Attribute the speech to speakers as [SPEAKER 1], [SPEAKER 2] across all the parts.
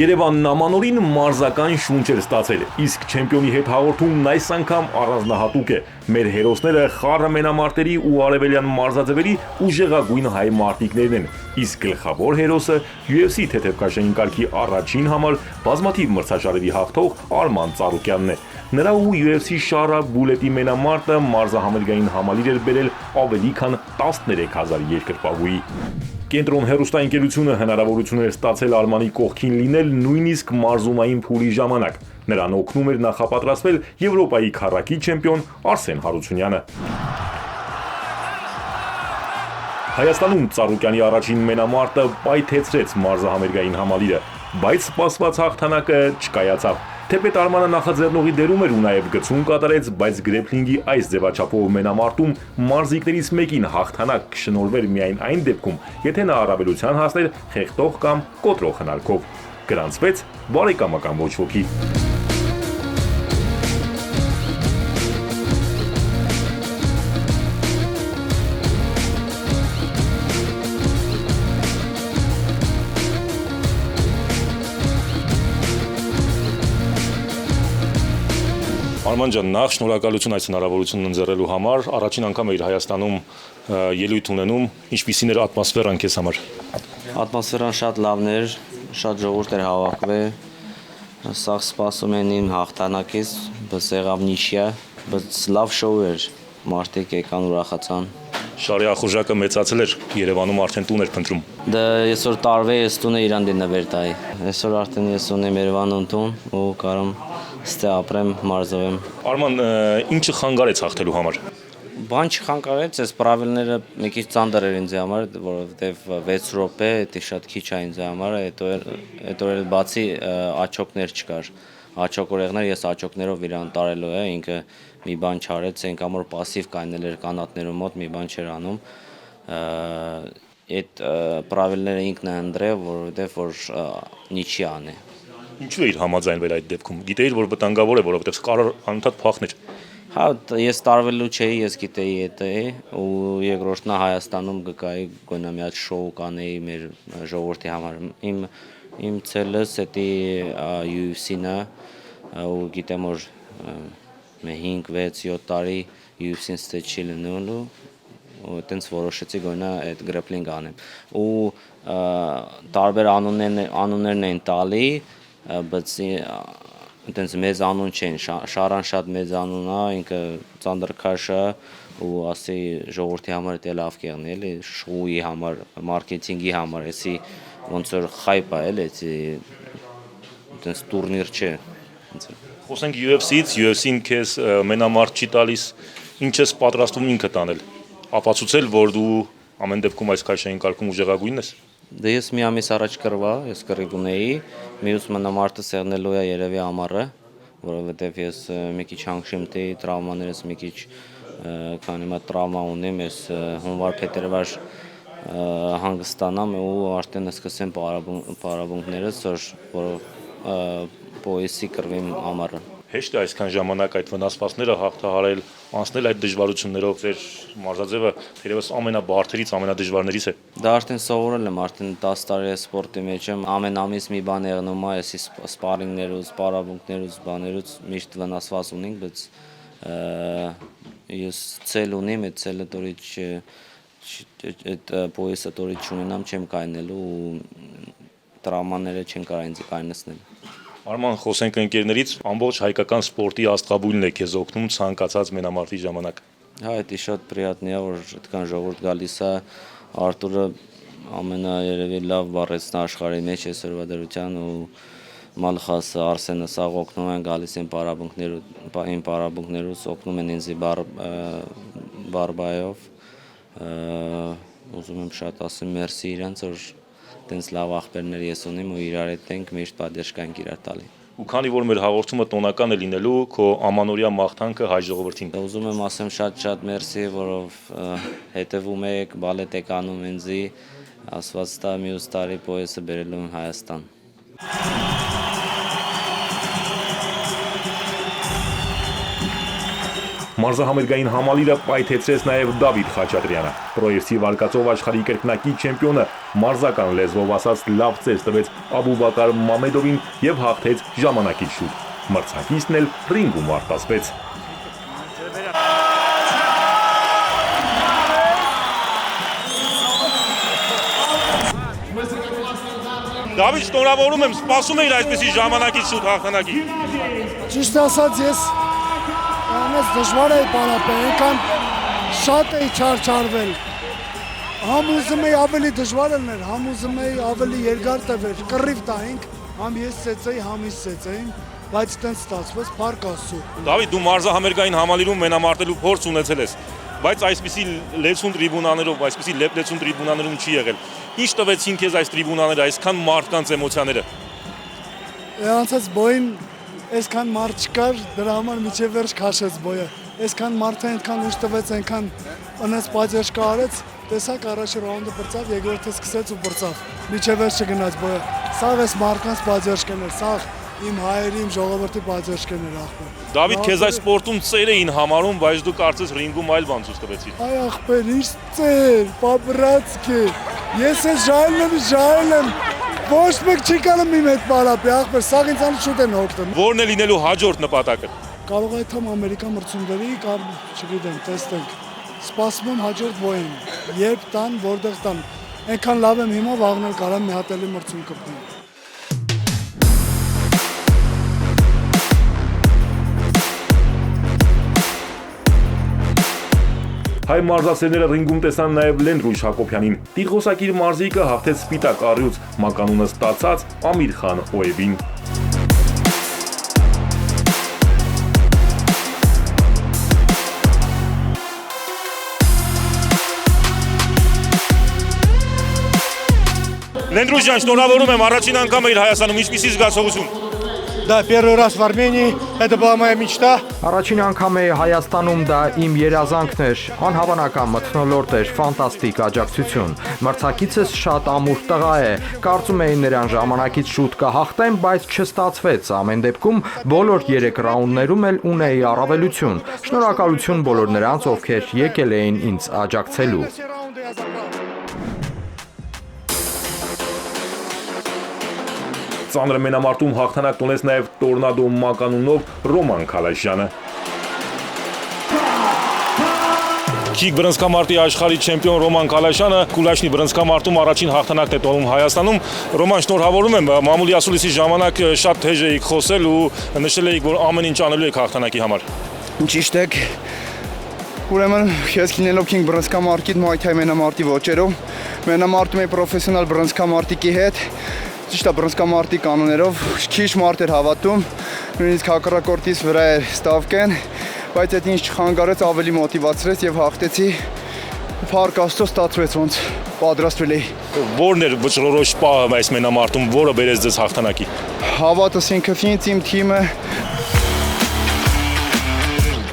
[SPEAKER 1] Երևանն ամանորին մարզական շունչ էր ստացել, իսկ չեմպիոնի հետ հաղորդումն այս անգամ առանձնահատուկ է։ Մեր հերոսները խառը մենամարտերի ու արևելյան մարզաձևերի ուժեղագույն հայ մարտիկներն են, իսկ գլխավոր հերոսը UFC թեթևկաշային կարգի առաջին համար բազմաթիվ մրցաշարերի հաղթող Արման Ծառուկյանն է։ Նրա ու UFC Շարա Բուլետի մենամարտը մարզահամերգային համալիր էր բերել ավելի քան 13000 երկրպագուի։ Կենտրոն հեռուստաընկերությունը հնարավորություն էր ստացել Արմանի կողքին լինել նույնիսկ մարզումային փուլի ժամանակ։ Նրան օգնում էր նախապատրաստվել Եվրոպայի քառակի չեմպիոն Արսեն Հարությունյանը։ Հայաստանում Ծառուկյանի առաջին մենամարտը պայթեցրեց մարզահամերգային համալիրը, բայց սպասված հաղթանակը չկայացավ։ Թեպետ Արմանը նախաձեռնողի դերում էր ու նաև գծում կատարեց, բայց գրեփլինգի այս ձևաչափով մենամարտում մարզիկներից մեկին հաղթանակ կշնորհվեր միայն այն դեպքում, եթե նա առավելության հասներ խեղդող կամ կոտրող խնարքով։ Գրանցվեց բարեկամական ոչ ոքի։ Արման ջան, նախ շնորհակալություն այս հնարավորությունն ընձեռելու համար։ Առաջին անգամ էիր Հայաստանում ելույթ ունենում, ինչպիսին էր ատմոսֆերան քեզ համար։
[SPEAKER 2] Ատմոսֆերան շատ լավն էր, շատ ժողովուրդ էր հավաքվել։ Սաղ սպասում են իմ հաղթանակից, բայց եղավ նիչյա, բայց լավ շոու էր, մարդիկ եկան ուրախացան։
[SPEAKER 1] Շարի ախորժակը մեծացել էր, Երևանում արդեն տուն էր փնտրում։
[SPEAKER 2] Դա այսօր տարվե ես տունը իրան դինավեր տայի։ Այսօր արդեն ես ունեմ Երևանում տուն ու կարամ ստե ապրեմ, մարզվեմ։
[SPEAKER 1] Արման, ինչը խանգարեց հաղթելու համար։
[SPEAKER 2] Բան չխանգարեց, այս պրավիլները մի քիչ ծանր էր ինձ համար, որովհետև 6 րոպե, դա շատ քիչ է ինձ համար, հետո էլ բացի աչոկներ չկար։ Աչոկորեղներ ես աչոկներով իրան տարելու է, ինքը մի բան չարեց, այնքան որ пассив կայնել էր կանատներու մոտ, մի բան չէր անում։ Այդ պրավիլները ինքն է ընդրել, որովհետև որ նիչի անի։
[SPEAKER 1] Ինչու էիր համաձայնվել այդ դեպքում։ Գիտեիր, որ վտանգավոր է, որովհետև կարող անընդհատ փախներ։
[SPEAKER 2] Հա, ես տարվելու չէի, ես գիտեի դա ու երկրորդն Հայաստանում գկայի գոնա մի հատ շոու կանեի մեր ժողովրդի համար։ Իմ ցելս էտի UFC-ն է ու գիտեմ որ 5, 6, 7 տարի UFC-ն ստե չի լինելու ու այտենց որոշեցի գոնա այդ գրեփլինգ անեմ։ Ու տարբեր անուններն են տալի, բայց այտենց մեծ անուն չեն, Շարան շատ մեծ անուն է, ինքը ծանրքաշ է ու ասի ժողովրդի համար դա լավ կեղնի, էլի շոուի համար, մարքեթինգի համար, էսի ոնց որ խայպ է, էլի, այտենց տուրնիր չէ։
[SPEAKER 1] Խոսենք UFC-ից, UFC-ն քեզ մենամարտ չի տալիս, ինչ ես պատրաստվում ինքդ անել։ Ապացուցել, որ դու ամեն դեպքում այս քաշային կարգում ուժեղագույնն ես։
[SPEAKER 2] Դե ես մի ամիս առաջ կրվա, ես կռիվ ունեի, մյուս մենամարտը սեղնելու է երևի ամառը, որովհետև ես մի քիչ հանգշիմտի տրավմաներս մի քիչ քանի մա տրավմա ունեմ, ես հունվար-փետրվար հանգստանամ ու արդեն սկսեմ պարապմունքներս, որ պոյեսի կռվիմ ամառը։
[SPEAKER 1] Հեշտ է այսքան ժամանակ այդ վնասվածքները հաղթահարել, անցնել այդ դժվարություններով, ձեր մարզաձևը թերևս ամենաբարդերից, ամենադժվարներից է։
[SPEAKER 2] Դա արդեն սովորել եմ, արդեն 10 տարի է սպորտի մեջ եմ, ամեն ամիս մի բան եղնում է, էսի սպարինգներուց, պարապմունքներուց, բաներուց միշտ վնասված ունենք, բայց ես ցել ունեմ, այդ ցելը դորի այդ պոյեսը դորի չունենամ, չեմ կայնելու ու տրավմաները չեն կարող ինձ կայնեցնել։
[SPEAKER 1] Արման, խոսենք ընկերներից, ամբողջ հայկական սպորտի աստղաբույլն է քեզ օգնում ցանկացած մենամարտի ժամանակ։
[SPEAKER 2] Հա, դա շատ պրիատնի է, որ այդքան ժողովուրդ գալիս է, Արտուրը ամենաերևի լավ բառեցն աշխարհի մեջ է այսօրվա դրության ու Մալխասը, Արսենը սաղ օգնում են գալիս են պարապմունքներուց, օգնում են ինձ բարբայով, ուզում եմ շատ ասեմ մերսի իրենց, որ տենց լավ աղբերներ ես ունեմ ու իրար հետ ենք միշտ պատերժ կանք իրար տալի։
[SPEAKER 1] Ու քանի որ մեր հաղորդումը տոնական է լինելու, քո ամանորյա մաղթանքը հայ ժողովրդին։
[SPEAKER 2] Ուզում եմ ասեմ շատ մերսի, որով հետևում եք, բալետ եք անում ինձի, ասված տա մյուս տարի պոյեսը բերելու եմ Հայաստան։
[SPEAKER 1] Մարզահամերգային համալիրը պայթեցրեց նաև Դավիթ Խաչատրյանը։ Պրոյեկցի վարկածով աշխարհի կրկնակի չեմպիոնը մարզական լեզվով ասած լավ ծես տվեց Աբուբակար Մամեդովին եւ հաղթեց ժամանակից շուտ։ Մրցակիցն էլ ռինգում արտասվեց։
[SPEAKER 3] Դավիթ, շնորհավորում եմ, սպասում էիր այսպեսի ժամանակից շուտ հաղթանակի։
[SPEAKER 4] Ճիշտ ասած, ես ամենից դժվար էի պարապել, այնքան շատ էի չարչարվել։ Համ ուզում էի ավելի դժվար լիներ, համ ուզում էի ավելի երկար տևեր, կռիվ տայինք, համ ես ծեծեի, համ ինձ ծեծեին, բայց այդպես ստացվեց, փառք Աստծո։
[SPEAKER 3] Դավիթ, դու մարզահամերգային համալիրում մենամարտելու փորձ ունեցել ես, բայց այսպեսի լեցուն տրիբունաներով, այսպեսի լեցուն տրիբունաներում չի եղել։ Ինչ տվեցին քեզ այս տրիբունաները, այսքան մարդկանց էմոցիաները։
[SPEAKER 4] Անցած բոյին այսքան մարդ չկար, դրա համար միջև վերջ քաշեց բոյը։ Այսքան մարդը այնքան ուժ տվեց, այնքան անց պատժ կարեց, տեսակ առաջի ռաունդը բրծավ, երկրորդը սկսեց ու բրծավ։ Միջև վերջ չգնաց բոյը։ Սաղ էս մարդկանց պատժ կներ, սաղ իմ հայերի, իմ ժողովրդի պատժ կներ ախպեր։
[SPEAKER 3] Դավիթ, քեզ այս սպորտում ծեր էին համարում, բայց դու կարծես ռինգում այլ բան ցույց տվեցիր։
[SPEAKER 4] Այ ախպեր, ինչ ծեր, պապրացքի։ Ես ես ժայլն եմ, ոչ մեկ չի կարող իմ հետ պարապի, ախպեր, սաղ ինձանից շուտ են հոգտում։
[SPEAKER 3] Որն է լինելու հաջորդ նպատակը։
[SPEAKER 4] Կարող է թամ Ամերիկա մրցումների կամ չգիտեմ, տեսնենք։ Սպասում եմ հաջորդ բոյին, երբ տան, որտեղ տան։ Այնքան լավ եմ հիմա, վաղն էլ կարամ մի հատ էլի մրցում կպնեմ։
[SPEAKER 1] Հայ մարզասերները ռինգում տեսան նաև Լենրույժ Հակոբյանին։ Տիղոսակիր մարզիկը հաղթեց Սպիտակ առյուծ մականունը ստացած Ամիր Խան Օևին։
[SPEAKER 3] Լենրույժ ջան, շնորհավորում եմ, առաջին անգամ էիր Հայաստանում, ինչպիսի զգացողություն։
[SPEAKER 5] Да, первый раз в Армении, это была моя мечта.
[SPEAKER 6] Առաջին անգամ էի Հայաստանում, դա իմ երազանքն էր, անհավանական մթնոլորտ էր, ֆանտաստիկ աջակցություն։ Մրցակիցս շատ ամուր տղա է, կարծում էի նրան ժամանակից շուտ կհաղթեմ, բայց չստացվեց։ Ամեն դեպքում բոլոր 3 ռաունդներում էլ ունեի առավելություն։ Շնորհակալություն բոլոր նրանց, ովքեր եկել էին ինձ աջակցելու։
[SPEAKER 5] Все раунды я забрал.
[SPEAKER 1] Ծանր մենամարտում հաղթանակ տոնեց նաև Տորնադո մականունով Ռոման Քալաշյանը։
[SPEAKER 3] Քիք բռնցքամարտի աշխարհի չեմպիոն Ռոման Քալաշյանը Կուլաշնի բռնցքամարտում առաջին հաղթանակն է տոնում Հայաստանում։ Ռոման, շնորհավորում եմ, մամուլի ասուլիսի ժամանակ շատ թեժ էիք խոսել ու նշել էիք, որ ամեն ինչ անելու եք հաղթանակի համար։
[SPEAKER 5] Ճիշտ եք։ Ուրեմն ես քինելով King բռնցքամարտի Muay Thai մենամարտի ոճերով մենամարտում եմ պրոֆեսիոնալ բռնցքամարտիկի հետ։ Ճիշտ է, բռնցքամարտի կանոններով քիչ մարդ էր հավատում, նույնիսկ հակառակորդիս վրա էր ստավկեն, բայց այդ ինչ չխանգարեց, ավելի մոտիվացրեց եւ հաղթեցի։ Փառք Աստծո, ստացվեց ոնց պատրաստվել էի։
[SPEAKER 3] Որն էր վճռորոշ պահը այս մենամարտում, որը բերեց ձեզ հաղթանակի։
[SPEAKER 5] Հավատս ինքս ինձ, իմ թիմը։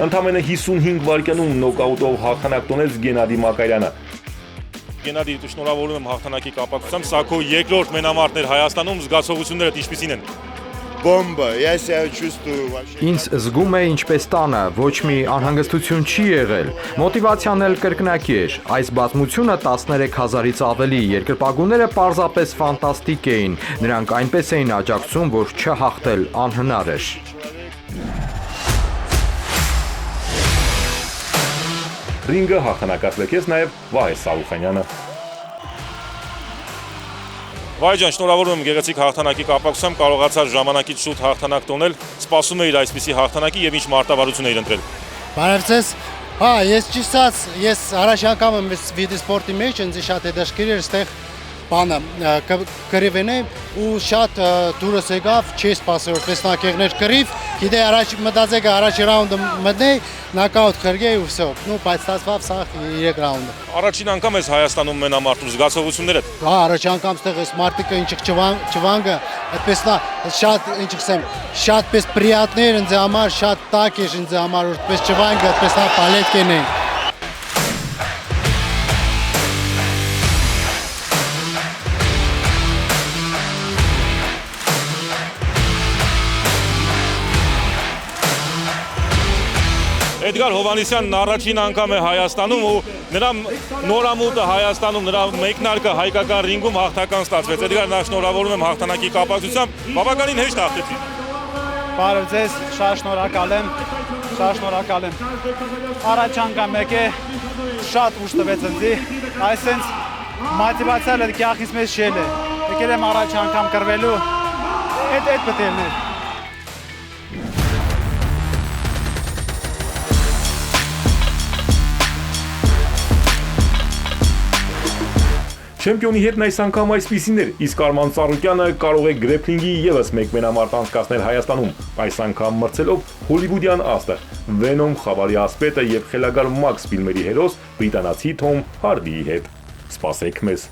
[SPEAKER 1] Ընդամենը 55 վայրկյանում նոկաուտով հաղթանակ տոնեց Գենադի Մակարյանը։
[SPEAKER 3] Գենադի, դու շնորհավորում եմ հաղթանակի կապակցությամբ, սա քո երկրորդ մենամարտն էր Հայաստանում, զգացողություններդ ինչպիսին են։
[SPEAKER 7] Бомба, я себя чувствую вообще.
[SPEAKER 6] Ինձ զգում է ինչպես տանը, ոչ մի անհանգստություն չի եղել։ Մոտիվացիան էլ կրկնակի էր։ Այս բազմությունը 13000-ից ավելի երկրպագուները պարզապես ֆանտաստիկ էին։ Նրանք այնպես էին աջակցում, որ չհաղթել անհնար էր։
[SPEAKER 1] Ռինգը հաղթանակացրեց նաև Վահե Սարուխանյանը։
[SPEAKER 3] Վայ ջան, շնորհավորում եմ գեղեցիկ հաղթանակի կապակցությամբ, կարողացար ժամանակից շուտ հաղթանակ տոնել, սպասում էիր այսպիսի հաղթանակի եւ ինչ մարտավարություն էիր ընտրել։
[SPEAKER 8] Բարև ձեզ։ Հա, ես ճիշտ ես առաջ անգամ եմ վիդեո սպորտի մեջ, ինձ շատ է դժգիր էր ստեղ բանը կռիվն է ու շատ դուրս եկավ, չի սպասել որ տեսնակեղներ կռիվ, գիտե առաջ մտածեք առաջի ռաունդը մտնե, նոկաուտ խրգեի ու վсё։ Ну, բայց ստացվավ սա 3 ռաունդը։
[SPEAKER 3] Առաջին անգամ ես Հայաստանում մենամարտում, զգացողություններդ։
[SPEAKER 8] Հա, առաջ անգամ ստեղ էս մարտիկը ինչ չվանգը, այդպես նա շատ ինչ ասեմ, շատ պես приятներ ինձ համար, շատ տակ է ինձ համար, որ այդպես չվանգը, այդպես նա պալեtkեն է։
[SPEAKER 3] Էդգար Հովանեսյանն առաջին անգամ է Հայաստանում ու նրա նորամուտը Հայաստանում, նրա մեկնարկը հայկական ռինգում հաղթական ստացվեց։ Էդգար, նա շնորհավորում եմ հաղթանակի կապակցությամբ, բավականին հեշտ հաղթեցի։
[SPEAKER 9] Բարև ձեզ, շատ շնորհակալ եմ, շատ շնորհակալ եմ։ Առաջ անգամ եկե շատ ուշ տվեց ինձ, այսինքն մոտիվացիան կյանքից մեծ շել է։ Եկել եմ առաջ անգամ կռվելու, այդ պետք է լիներ։
[SPEAKER 1] Չեմպիոնի հետ այս անգամ այսպիսին էր, իսկ Արման Ծառուկյանը կարող է գրեփլինգի ևս մեկ մենամարտ անցկացնել Հայաստանում, այս անգամ մրցելով հոլիվուդյան աստղ Վենոմ, Խավարի ասպետը եւ խելագար Մաքս ֆիլմերի հերոս բրիտանացի Թոմ Հարդիի հետ։ Սպասեք մեզ։